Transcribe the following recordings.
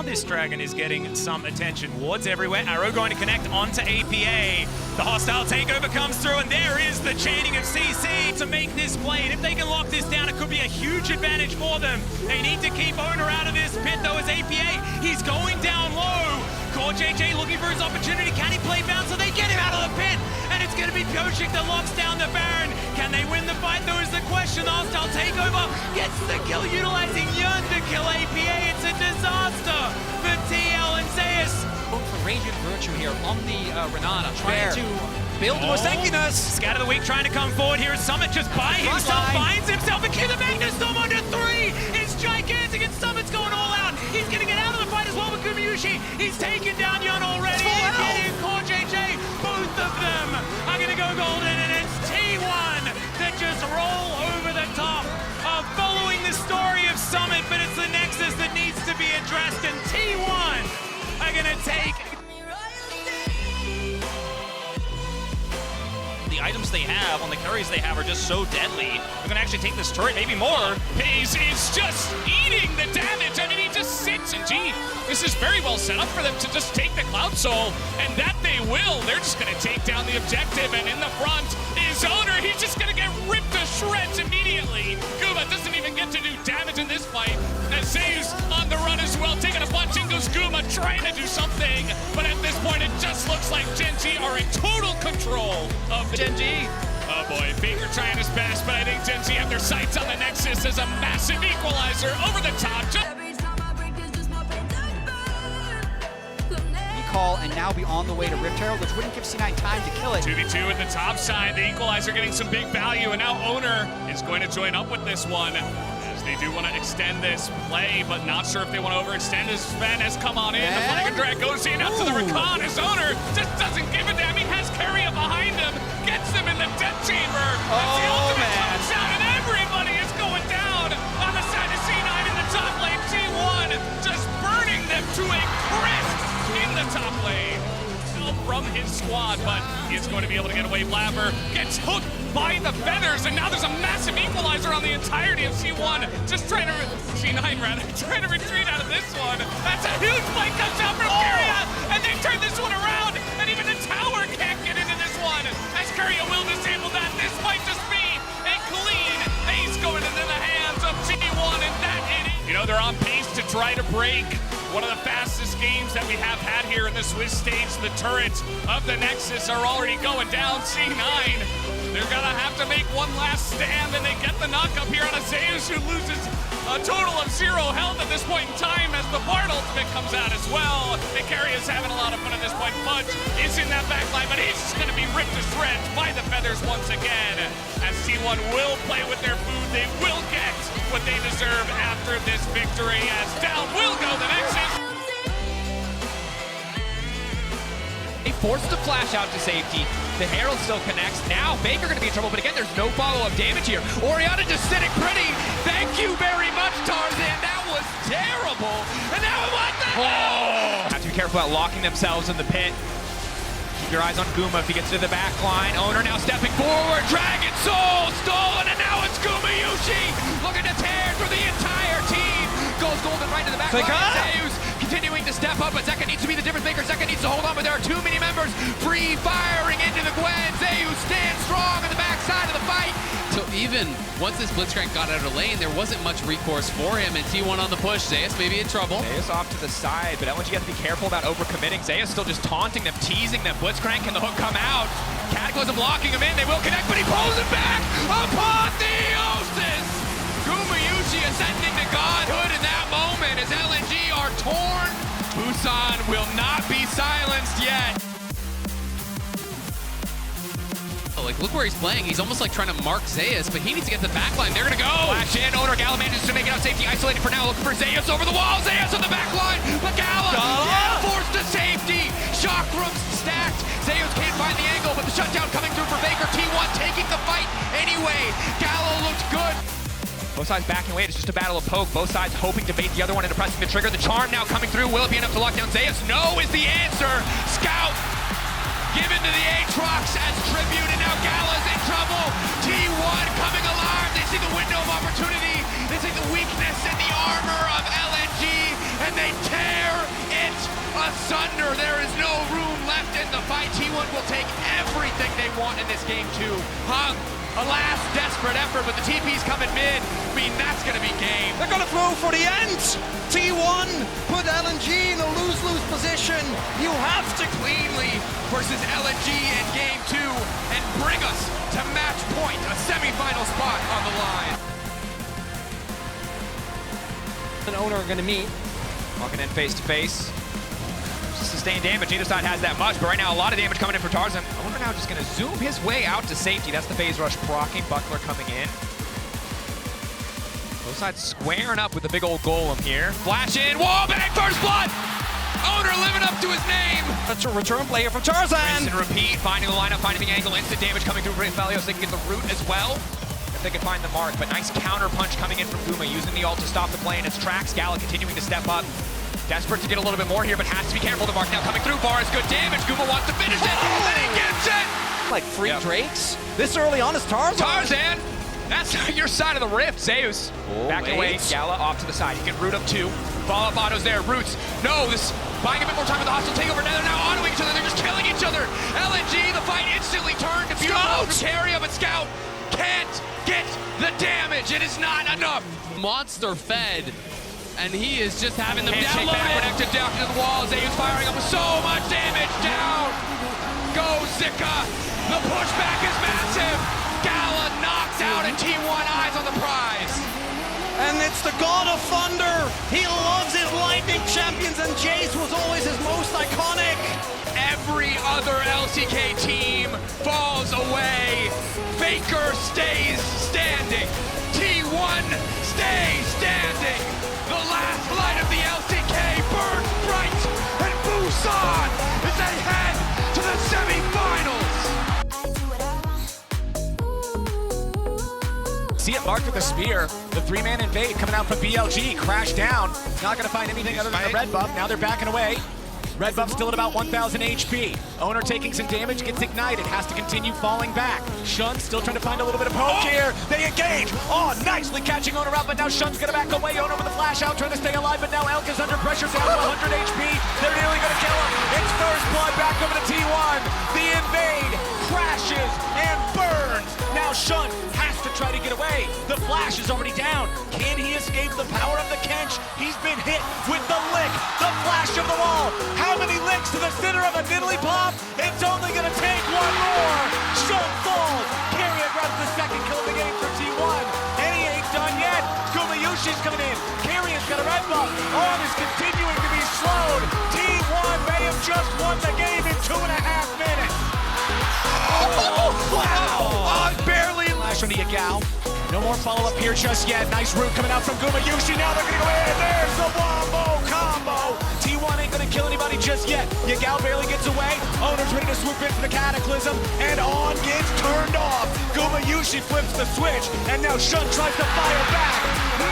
now this dragon is getting some attention. Wards everywhere, arrow going to connect onto APA. The hostile takeover comes through, and there is the chaining of CC to make this play. And if they can lock this down, it could be a huge advantage for them. They need to keep Owner out of this pit, though, as APA, he's going down low. Core JJ looking for his opportunity. Can he play bouncer? They get him out of the pit, and it's going to be Piochik that locks down the Baron. Can they win the fight, though, is the question. The hostile takeover gets the kill, utilizing Yun to kill APA. It's a disaster for TL and Zeus. For Radiant Virtue here on the Renata, trying to build Mosenkinus. Scat of the week trying to come forward here as Summit just by himself, finds himself, and the Magnus Storm under 3 is gigantic, and Summit's going all out. He's getting it out of the fight as well with Gumayushi. He's taken down Yun already, and getting Core JJ. Both of them are going to go golden, and it's T1 that just roll over the top of following the story of Summit, but it's the Nexus that needs to be addressed, and T1 are going to take the items they have, on the carries they have, are just so deadly. They're going to actually take this turret, maybe more. Hayes is just eating the damage. I mean, he just sits, and gee, this is very well set up for them to just take the Cloud Soul, and that they will. They're just going to take down the objective, and in the front is Owner. He's just going to get ripped to shreds immediately. Guma doesn't even get to do damage in this fight, as Zeus on the run as well, taking a bunch. In goes Guma, trying to do something, but at this point, it just looks like GenG are in total control of GenG. Oh boy, Faker trying his best, but I think GenG have their sights on the Nexus as a massive equalizer over the top. Recall and now be on the way to Rift Herald, which wouldn't give C9 time to kill it. 2v2 at the top side, the equalizer getting some big value, and now Owner is going to join up with this one. They do want to extend this play, but not sure if they want to overextend as Sven has come on in. The Flying Drag goes in up to the Recon. His Owner just doesn't give a damn. He has Carrier behind him, gets him in the death chamber. That's the ultimate comes out, and everybody is going down on the side of C9 in the top lane. T1 just burning them to a crisp in the top lane. From his squad, but he's going to be able to get away. Blabber gets hooked by the feathers, and now there's a massive equalizer on the entirety of C1. Just trying to, C9 rather, trying to retreat out of this one. That's a huge fight comes out from Carrier, and they turn this one around, and even the tower can't get into this one. As Carrier will disable that, this might just be a clean ace going into the hands of T1, and that it is. You know, they're on pace to try to break one of the fastest games that we have had here in the Swiss stage. The turrets of the Nexus are already going down. C9, they're gonna have to make one last stand, and they get the knock up here on a Zeus who loses a total of 0 health at this point in time as the Bard ultimate comes out as well. And Carry is having a lot of fun at this point. Fudge is in that backline, but he's just gonna be ripped to shreds by the feathers once again. As T1 will play with their food, they will get what they deserve after this victory, as down will go the Nexus. They forced the flash out to safety. The Herald still connects. Now Faker gonna be in trouble, but again, there's no follow-up damage here. Orianna just sitting pretty. Thank you very much, Tarzan. That was terrible. And now what the hell? Have to be careful about locking themselves in the pit. Keep your eyes on Guma if he gets to the back line. Owner now stepping forward. Dragon Soul stolen, and now it's Gumayushi looking to tear through the entire team. Goes golden right to the back line. Zeus continuing to step up, but Zeka needs to be the difference maker. Zeka needs to hold on, but there are too many members free firing into the Gwen. Zeus stands strong on the backside of the fight. So even once this Blitzcrank got out of the lane, there wasn't much recourse for him, and T1 on the push. Zeus maybe in trouble. Zeus off to the side, but LNG has to be careful about overcommitting. Zeus still just taunting them, teasing them. Blitzcrank, can the hook come out? Cataclysm blocking him in. They will connect, but he pulls it back. Apotheosis! Gumayushi ascending to godhood in that moment as LNG are torn. Busan will not be silenced yet. Like, look where he's playing. He's almost like trying to mark Zeus, but he needs to get the backline. They're gonna go. Flash in. Owner Gala manages to make it out safety. Isolated for now. Looking for Zeus over the wall. Zeus on the backline. But Gala forced to safety. Chakrams stacked. Zeus can't find the angle, but the shutdown coming through for Faker. T1 taking the fight anyway. Gala looked good. Both sides backing away. It's just a battle of poke. Both sides hoping to bait the other one into pressing the trigger. The charm now coming through. Will it be enough to lock down Zeus? No is the answer. Scout given to the Aatrox as tribute, and now Gala's in trouble. T1 coming alive. They see the window of opportunity. They see the weakness in the armor of LNG, and they tear asunder. There is no room left in the fight. T1 will take everything they want in this game too. Hung, a last desperate effort, but the TP's coming mid. I mean, that's gonna be game. They're gonna throw for the end. T1 put LNG in a lose-lose position. You have to Cleanly versus LNG in game 2 and bring us to match point, a semifinal spot on the line. an owner are gonna meet. Walking in face to face. Sustained damage, neither side has that much, but right now a lot of damage coming in for Tarzan. Owner now just gonna zoom his way out to safety. That's the phase rush proccing, Buckler coming in. Both sides squaring up with the big old golem here. Flash in, wall bang, first blood! Owner living up to his name! That's a return play here from Tarzan! Rinse and repeat, finding the lineup, finding the angle, instant damage coming through Valios. They can get the root as well, if they can find the mark, but nice counter punch coming in from Guma, using the ult to stop the play, and it's Trax. Gala continuing to step up. Desperate to get a little bit more here, but has to be careful. The mark now coming through. Bar is good damage. Guma wants to finish it, and he gets it! Like free Drakes? This early on is Tarzan. Tarzan! That's your side of the rift, Zeus. Back away, Gala off to the side. He can root up two. Follow-up autos there, Roots. No, this buying a bit more time with the hostile takeover. Now they're autoing each other. They're just killing each other. LNG, the fight instantly turned to beautiful from Carrier, but Scout can't get the damage. It is not enough. Monster fed, and he is just having them Handshake back, downloaded. connected down to the wall. Zeus firing up with so much damage. Down goes Zika. The pushback is massive. Gala knocked out, and T1 eyes on the prize. And it's the God of Thunder. He loves his lightning champions, and Jace was always his most iconic. Every other LCK team falls away. Faker stays standing. T1 stays standing. The last light of the LCK burns bright, and Busan as they head to the semifinals. See it marked with a spear. The three-man invade coming out from BLG. Crash down. Not going to find anything other than the red buff. Now they're backing away. Red buff still at about 1,000 HP. Owner taking some damage, gets ignited, has to continue falling back. Shun still trying to find a little bit of poke here. They engage. Oh, nicely catching Owner out, but now Shun's going to back away. Owner with a flash out, trying to stay alive, but now Elk is under pressure, down to 100 HP. They're nearly going to kill him. It's first blood back over to T1. The invade crashes and burns. Now Shun has to try to get away. The flash is already down. Can he escape the power of the Kench? He's been hit with the lick, the flash of the wall. How many licks to the center of a diddly pop? It's only gonna take one more. Shun falls. Carrier grabs the second kill of the game for T1. And he ain't done yet. Gumayushi's coming in. Carrier's got a red buff. On is continuing to be slowed. T1 may have just won the game in 2.5 minutes. Oh, wow! Barely. Flash on the Yagao. No more follow-up here just yet. Nice root coming out from Gumayushi. Now they're gonna go in. There's the wombo combo. T1 ain't gonna kill anybody just yet. Yagao barely gets away. Owner's ready to swoop in for the Cataclysm. And on gets turned off. Gumayushi flips the switch. And now Shun tries to fire back.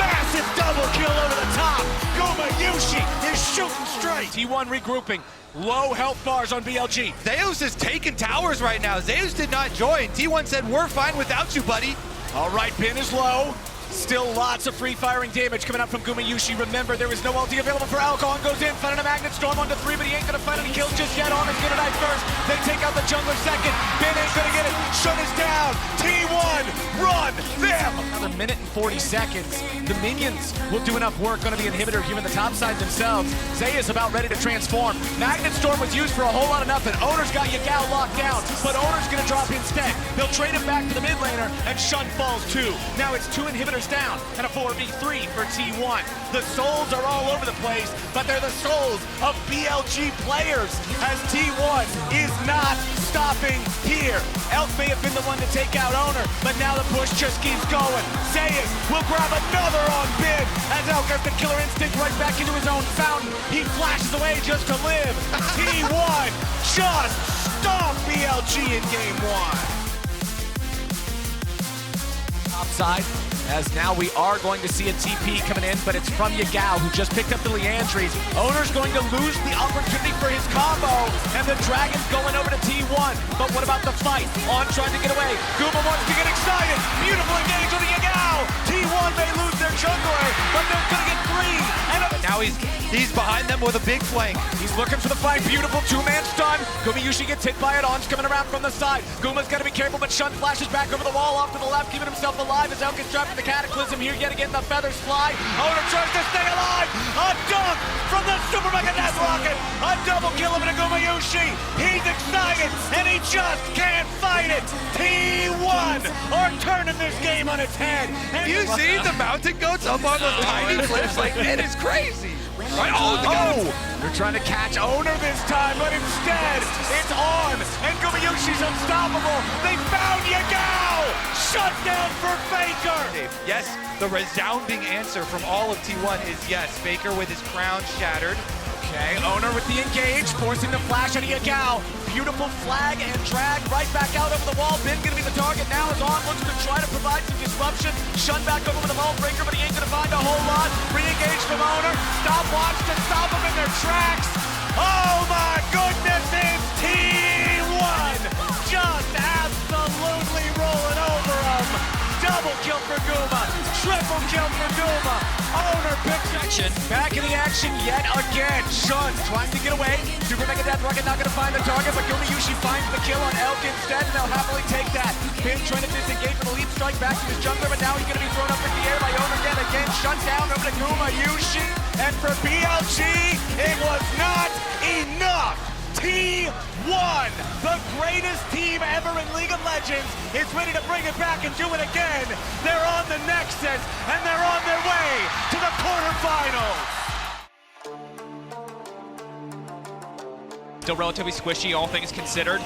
Massive double kill over the top. Gumayushi is shooting straight. T1 regrouping. Low health bars on BLG. Zeus is taking towers right now. Zeus did not join. T1 said, we're fine without you, buddy. All right, pin is low. Still lots of free firing damage coming out from Gumayushi. Remember, there is no ulti available for Alcon. Goes in, finding a Magnet Storm onto 3, but he ain't gonna find any kills just yet. On is gonna die first. They take out the jungler second. Bin ain't gonna get it. Shun is down. T1, run them. Another minute and 40 seconds. The minions will do enough work. Gonna be inhibitor here in the top side themselves. Zay is about ready to transform. Magnet Storm was used for a whole lot of nothing. Owner's got Yagao locked down, but Owner's gonna drop instead. They'll trade him back to the mid laner, and Shun falls too. Now it's 2 inhibitors down and a 4v3 for T1. The souls are all over the place, but they're the souls of BLG players, as T1 is not stopping here. Elk may have been the one to take out Owner, but now the push just keeps going. Zayas will grab another on Bid, as Elk has the killer instinct right back into his own fountain. He flashes away just to live. T1 just stomped BLG in game 1. Upside, as now we are going to see a TP coming in, but it's from Yagao, who just picked up the Leandries. Owner's going to lose the opportunity for his combo, and the Dragon's going over to T1. But what about the fight? On trying to get away. Guma wants to get excited. Beautiful engage on the Yagao. T1 T1 may lose their jungler, but they're gonna get 3. And Now he's behind them with a big flank. he's looking for the fight. Beautiful two-man stun. Gumayushi gets hit by it. On's coming around from the side. Guma's got to be careful, but Shun flashes back over the wall off to the left, keeping himself alive as Elk gets trapped in the Cataclysm here yet again. The feathers fly. Owner tries to stay alive. A dunk from the Super Mega Death Rocket. A double kill of Gumayushi. He's excited, and he just can't fight it. T1 are turning this game on its head. And You see the mountain goats up on those tiny cliffs? Like, it is crazy. Right? Oh, they're trying to catch Owner this time, but instead, it's on, and Gumayushi's unstoppable. They found Yagao! Shut down for Faker! yes, the resounding answer from all of T1 is yes. Faker with his crown shattered. Okay, Owner with the engage, forcing the flash out of Yagao. Beautiful flag and drag right back out over the wall. Bin gonna be the target now as On looks to try to provide some disruption. Shun back over with the ball breaker, but he ain't gonna find a whole lot. Re-engage from Owner. Stopwatch to stop them in their tracks. Oh my goodness, it's T1! Just absolutely rolling over them. Double kill for Guma. Triple kill for Guma. Owner picks action. Back in the action yet again. Shun trying to get away. Super Mega Death Rocket not going to find the target, but Gumayushi finds the kill on Elk instead, and they'll happily take that. Bin trying to disengage with a leap strike back to his jungler, but now he's going to be thrown up in the air by Owner yet again. Shut down over to Gumayushi, and for BLG, it was not enough. T1, the greatest team ever in League of Legends, is ready to bring it back and do it again. They're on the Nexus, and they're on their way to the quarterfinals. Still relatively squishy, all things considered.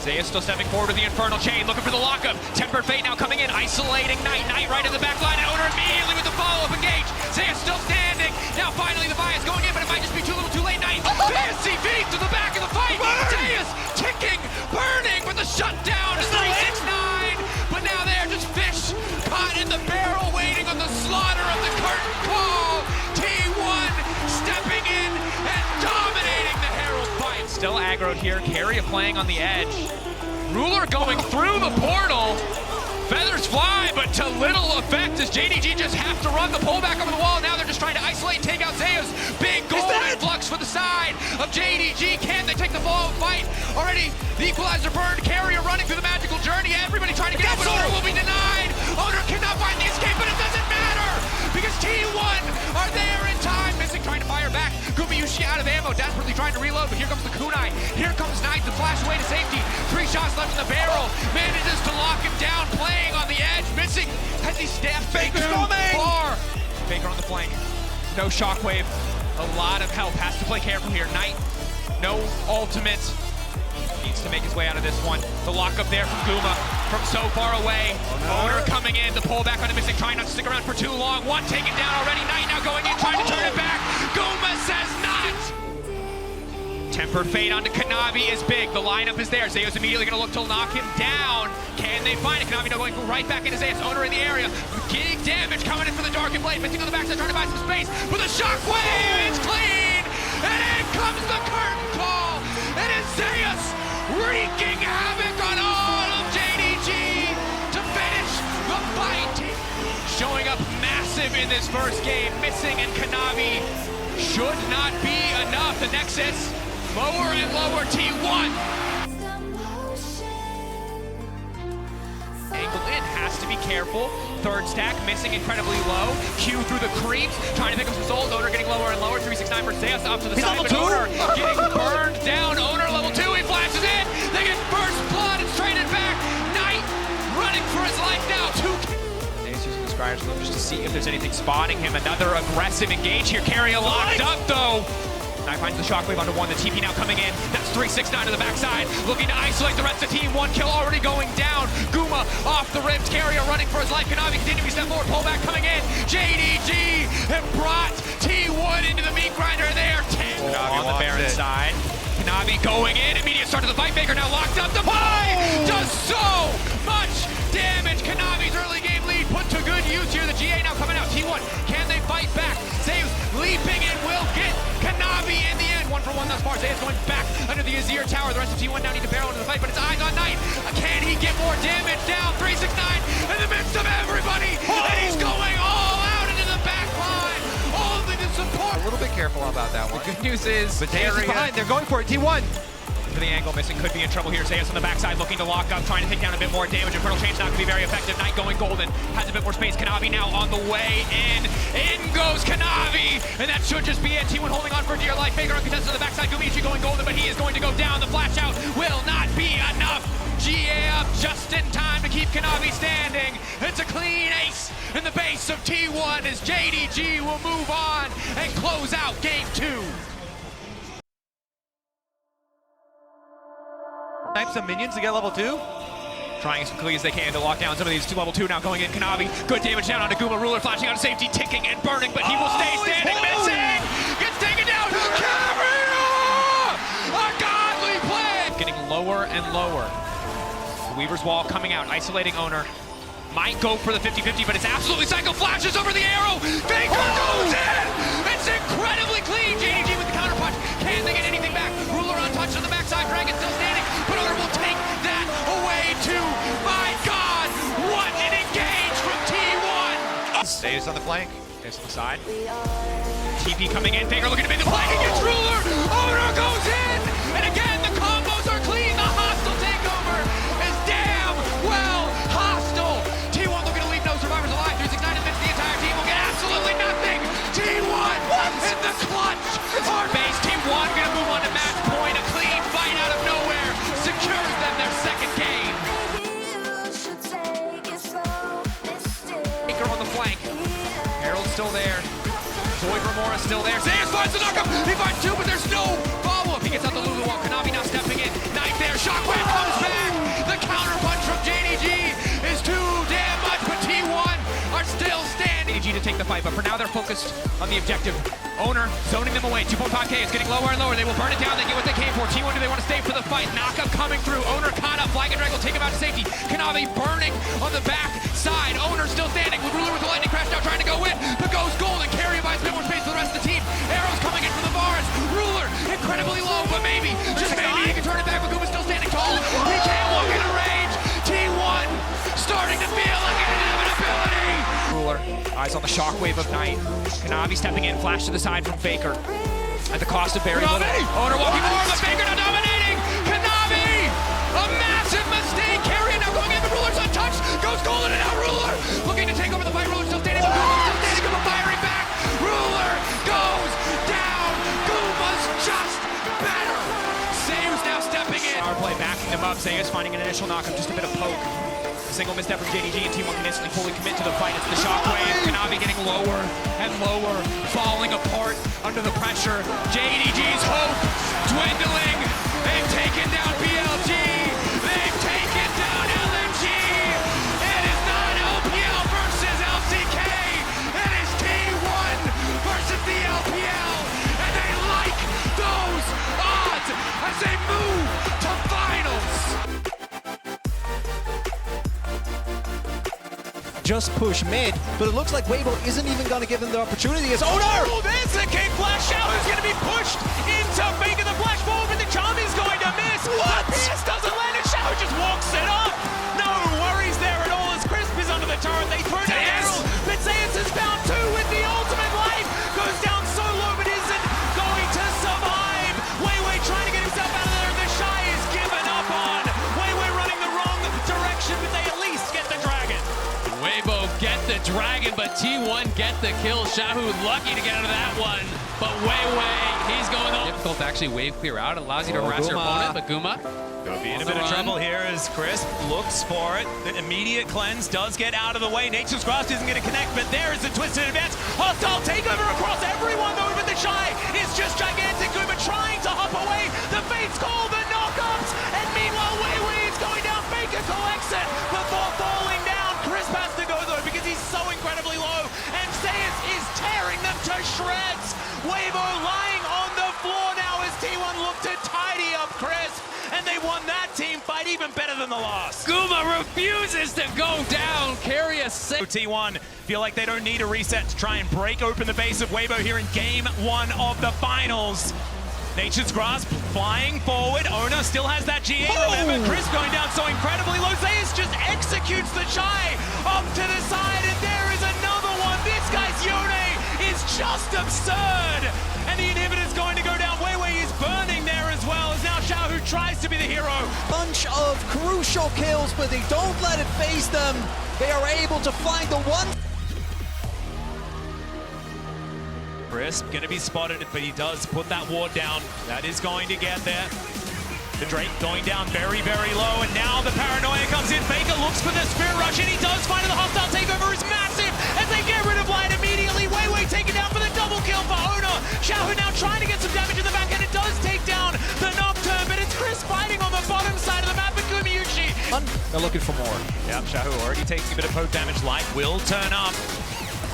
Zeus still stepping forward with the Infernal Chain, looking for the lockup. Tempered Fate now coming in, isolating Knight. Knight right in the back line, and Owner immediately with the follow-up engage. Zeus still standing. Now finally the bias going in, but it might just be too little too late. Knight, CV to the back of the fight. Zeus ticking, burning with the shutdown. 369, but now they're just fish caught in the barrel, waiting on the slaughter of the curtain call. T1 stepping in and dominating the Herald fight. Still aggroed here, Carrier playing on the edge. Ruler going through the portal. Feathers fly, but to little effect as JDG just have to run the pullback over the wall. Now they're just trying to isolate and take out Zeus. Big goal influx for the side of JDG. Can they take the fall fight? Already the equalizer burned. Carrier running through the magical journey. Everybody trying to get out, but Owner will be denied. Owner cannot find the escape, but it doesn't matter because T1 are there in time. Missing, trying to fire back. Gumayushi out of ammo, desperately trying to reload, but here comes the kunai. Here comes Knight to flash away to safety. 3 shots left in the barrel. Manages to lock him down, playing on the edge, missing as he steps Faker's coming! Far. Faker on the flank. No shockwave. A lot of help. Has to play careful here. Knight, no ultimate. Needs to make his way out of this one. The lockup there from Guma from so far away. Owner coming in. The pull back on the missing, trying not to stick around for too long. One taken down already. Knight now going in, trying to turn it back. Guma says not. Tempered Fate onto Kanavi is big. The lineup is there. Zeus immediately going to look to knock him down. Can they find it? Kanavi now going right back into Zeus. Owner in the area. Big damage coming in for the Darkened Blade. Missing on the backside, trying to buy some space. With a shockwave, it's clean. And in comes the curtain call. It is Zeus wreaking havoc on all of JDG to finish the fight. Showing up massive in this first game. Missing, and Kanavi should not be enough. The Nexus lower and lower. T1 angled in, has to be careful. Third stack missing incredibly low. Q through the creeps, trying to pick up some souls. Owner getting lower and lower. 369 for Zeus up to the side, but Owner getting burned down. Owner level 2, he flashes in. They get first blood and traded back. Knight running for his life now. 2 Zeus using the Scryer's Loom just to see if there's anything spotting him. Another aggressive engage here. Carrier locked up though. Knight finds the shockwave onto 1. The TP now coming in. That's 369 to the backside. Looking to isolate the rest of the team. 1 kill already going down. Guma off the rims. Carrier running for his life. Kanavi continuing to step forward. Pullback coming in. JDG have brought T1 into the meat grinder there. On the Baron side. Kanavi going in. Immediate start to the fight. Faker now locked up. The play does so much damage. Kanavi's early game lead put to good use here. The GA now coming out. T1, can they fight back? Zeus leaping in will get Kanavi in the end. 1-for-1 thus far. Zeus going back under the Azir tower. The rest of T1 now need to barrel into the fight, but it's eyes on Knight. Can he get more damage down? 369 in the midst of everybody, and he's going all careful about that one. Good news is, But Zayas is behind. They're going for it. T1. For the angle, missing, could be in trouble here. Zayas on the backside looking to lock up, trying to take down a bit more damage. Infernal Change not going to be very effective. Knight going golden, has a bit more space. Kanavi now on the way in. In goes Kanavi, and that should just be it. T1 holding on for dear life. Faker uncontested on the backside. Gumichi going golden, but he is going to go down. The flash out will not be enough. GA up just in time to keep Kanavi standing. It's a clean ace in the base of T1 as JDG will move on and close out game 2. Snipe some minions to get level 2. Trying as quickly as they can to lock down some of these to level 2 now going in. Kanavi, good damage down onto Guma. Ruler flashing out of safety, ticking and burning, but he will stay standing. Missing! Gets taken down! Carrier! A godly play! Getting lower and lower. Weaver's Wall coming out, isolating Owner. Might go for the 50-50, but it's absolutely psycho. Flashes over the arrow! Faker goes in! It's incredibly clean! JDG with the counter punch. Can they get anything back? Ruler untouched on the backside. Dragon still standing, but Owner will take that away too. My God! What an engage from T1! Zayas on the flank. There's on the side. TP coming in. Faker looking to make the play against Ruler. Owner goes in! And again, the combos are clean. The hostile takeover is damn well hostile. T1 looking to leave no survivors alive. 369 amidst the entire team will get absolutely nothing. T1 in the clutch. Hard base. T1 gonna move on to match point. A clean fight out of nowhere secures them their second game. Faker on the flank. Harold's still there. Void Remora still there. Zayas finds the knockup. He finds 2, but there's no follow-up. He gets out the Lulu wall. Kanavi now stepping in. Knight there. Shockwave comes back. The counter punch from JDG is too damn much, but T1 are still standing. JDG to take the fight, but for now they're focused on the objective. Owner zoning them away. 2.5K is getting lower and lower. They will burn it down. They get what they came for. T1, do they want to stay for the fight? Knockup coming through. Owner caught up. Flag and Drag will take him out to safety. Kanavi burning on the back side. Owner still standing. Ruler with the lightning crash now trying to go in, but goes golden. Carry buys a bit more space for the rest of the team. Arrows coming in from the bars. Ruler incredibly low, but maybe, just maybe, he can turn it back. But Guma's still standing tall. He can't walk into range. T1 starting to feel like an inevitability. Ruler, eyes on the shockwave of Knight. Kanavi stepping in, flash to the side from Faker. At the cost of very little. Owner walking more, but Faker now dominating. Kanavi, a massive mistake. Carry now going in, but Ruler's untouched. Goes golden and now Ruler looking to take over the fight. Ruler still standing, but Guma's still standing. Guma firing back. Ruler goes down. Guma's just better. Zayas now stepping in. Power play backing them up. Zayas finding an initial knockup, just a bit of poke. A single misstep from JDG and T1 can instantly fully commit to the fight. It's the shockwave. Kanavi getting lower and lower, falling apart under the pressure. JDG's hope dwindling. They've taken down BLG. They've taken down LMG. It is not LPL versus LCK. It is T1 versus the LPL. And they like those odds as they move to finals. Just push mid, but it looks like Weibo isn't even going to give them the opportunity as Owner! Oh, there's the King Flash out who's going to be pushed into Faker. The flash forward, but the charm is going to miss. What? Pierce doesn't land it. Shadow just walks it up. No worries there at all as Crisp is under the turret. They throw the arrow, but Zayas is bound too with the ultimate life. Goes down so low, but isn't going to survive. Weiwei trying to get himself out of there, and the Shy is given up on. Weiwei running the wrong direction, but they at least get the dragon. Weibo get the dragon, but T1 get the kill. Shahu lucky to get out of that one, but Weiwei, he's going on. Difficult to actually wave clear out. It allows you to harass your opponent, but Guma Gonna be in a bit of trouble here as Crisp looks for it. The immediate cleanse does get out of the way. Nature's Grasp isn't going to connect, but there is a twisted advance. Hostile takeover across everyone though, but the Shy is just gigantic. Guma trying to hop away. The Fates call the knockups, and meanwhile Weiwei is going down. Faker collects it before falling down. Crisp has to go though because he's so incredibly low, and Zayas is tearing them to shreds. Weibo lying on the floor now as T1 look to tidy up Crisp, and they won that team fight even better than the last. Guma refuses to go down. Carry a six. T1 feel like they don't need a reset to try and break open the base of Weibo here in game 1 of the finals. Nature's Grasp flying forward. Owner still has that GA. Remember, Chris going down so incredibly low. Zayas just executes the Shy up to the side, and there is another one. This guy's Yone is just absurd. And tries to be the hero. Bunch of crucial kills, but they don't let it phase them. They are able to find the one. Crisp gonna be spotted, but he does put that ward down. That is going to get there. The Drake going down very, very low, and now the paranoia comes in. Faker looks for the Spirit Rush, and he does find it. The hostile takeover is massive as they get rid of Light immediately. Wei taken down for the double kill for Owner. Xiaohu now trying to get some damage in the back end. It does take down the Nocturne, but it's Chris fighting on the bottom side of the map, and Gumayushi. They're looking for more. Yep, Xiaohu already taking a bit of poke damage. Light will turn up.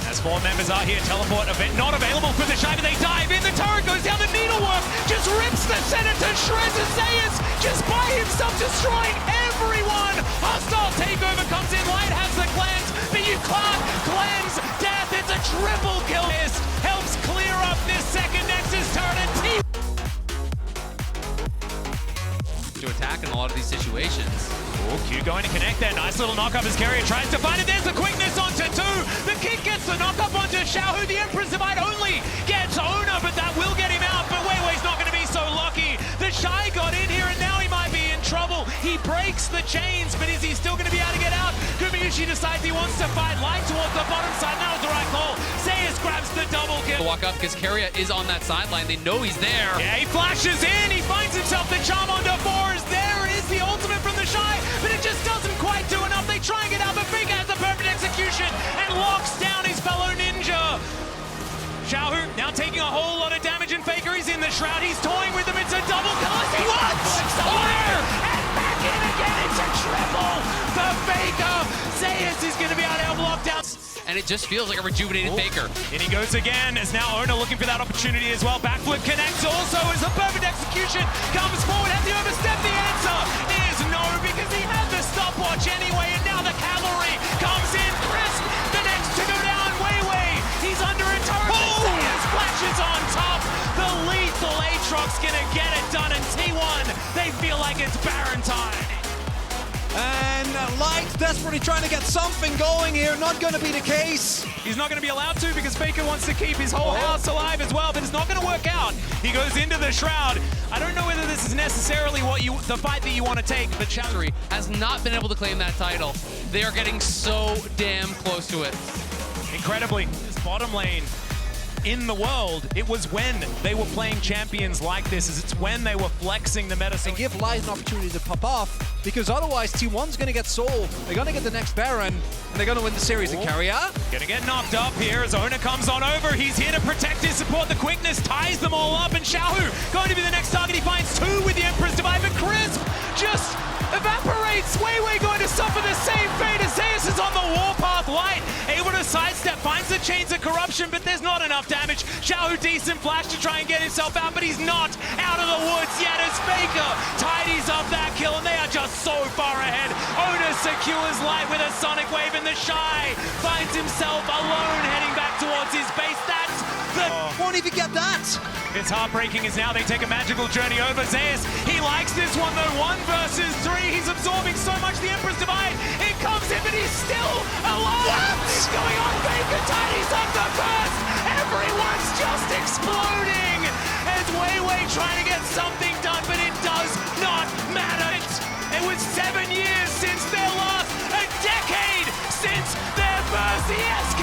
As 4 members are here, teleport event not available for the Shy, but they dive in. The turret goes down, the needlework just rips the center to shreds. Zeus just by himself destroying everyone. Hostile takeover comes in. Light has the cleanse, but you can't cleanse death. It's a triple kill. This helps clear up this second Nexus turret, and To attack in a lot of these situations. Oh, Q going to connect there. Nice little knock up as Carrier tries to find it. There's the quickness onto 2. The kick gets the knock up onto Xiaohu. The Empress Divide only gets Owner, but that will get him out. But Weiwei's not going to be so lucky. The Shy got in here, and now he might be in trouble. He breaks the chains, but is he still going to be able to get out? Gumayushi decides he wants to fight Light towards the bottom side. That was the right call. Zeus grabs the double kill. Walk up because Carrier is on that sideline. They know he's there. Yeah, he flashes in. He finds himself the charm onto 4. There is the ultimate from the Shy, but it just doesn't quite do enough. They try and get out, but Faker has the perfect execution and locks down his fellow ninja. Xiaohu now taking a whole lot of damage, and Faker is in the shroud. He's toying with him. It's a double kill. What? Fire! And back in again. It's a triple. The Faker. Zeus is going to be able to help lock down. And it just feels like a rejuvenated Faker. And he goes again, as now Owner looking for that opportunity as well. Backflip connects also as the perfect execution comes forward. Has he overstepped? The answer is no, because he had the stopwatch anyway, and now the cavalry comes in. Crisp, the next to go down. Wei, he's under a turret. Zeus flashes on top. The lethal Aatrox gonna get it done, and T1, they feel like it's Baron time. And Light desperately trying to get something going here. Not going to be the case. He's not going to be allowed to because Faker wants to keep his whole house alive as well, but it's not going to work out. He goes into the shroud. I don't know whether this is necessarily the fight that you want to take, but Xiaohu has not been able to claim that title. They are getting so damn close to it. Incredibly, this bottom lane in the world, it was when they were playing champions like this, it's when they were flexing the meta. And give Light an opportunity to pop off, because otherwise T1's going to get Soul. They're going to get the next Baron, and they're going to win the series. And Carrier gonna get knocked up here as Owner comes on over. He's here to protect his support. The quickness ties them all up, and Xiaohu going to be the next target. He finds 2 with the Empress Divide, but Crisp just evaporates. Wei going to suffer the same fate as Zeus is on the warpath. Light able to sidestep, finds the chains of corruption, but there's not enough damage. Xiaohu decent flash to try and get himself out, but he's not out of the woods yet as Faker tidies up that kill, and they are just so far ahead. Owner secures Light with a Sonic Wave, and the Shy finds himself alone heading back towards his base. That's the... won't even get that. It's heartbreaking as now they take a magical journey over. Zeus, he likes this one though. 1 versus 3. He's absorbing so much. The Empress Divide, it comes in, but he's still alive. What is going on? Faker tidies up the burst. Everyone's just exploding as Wei trying to get something done, but it does not matter. It was 7 years since their last, a decade since their first. Yes,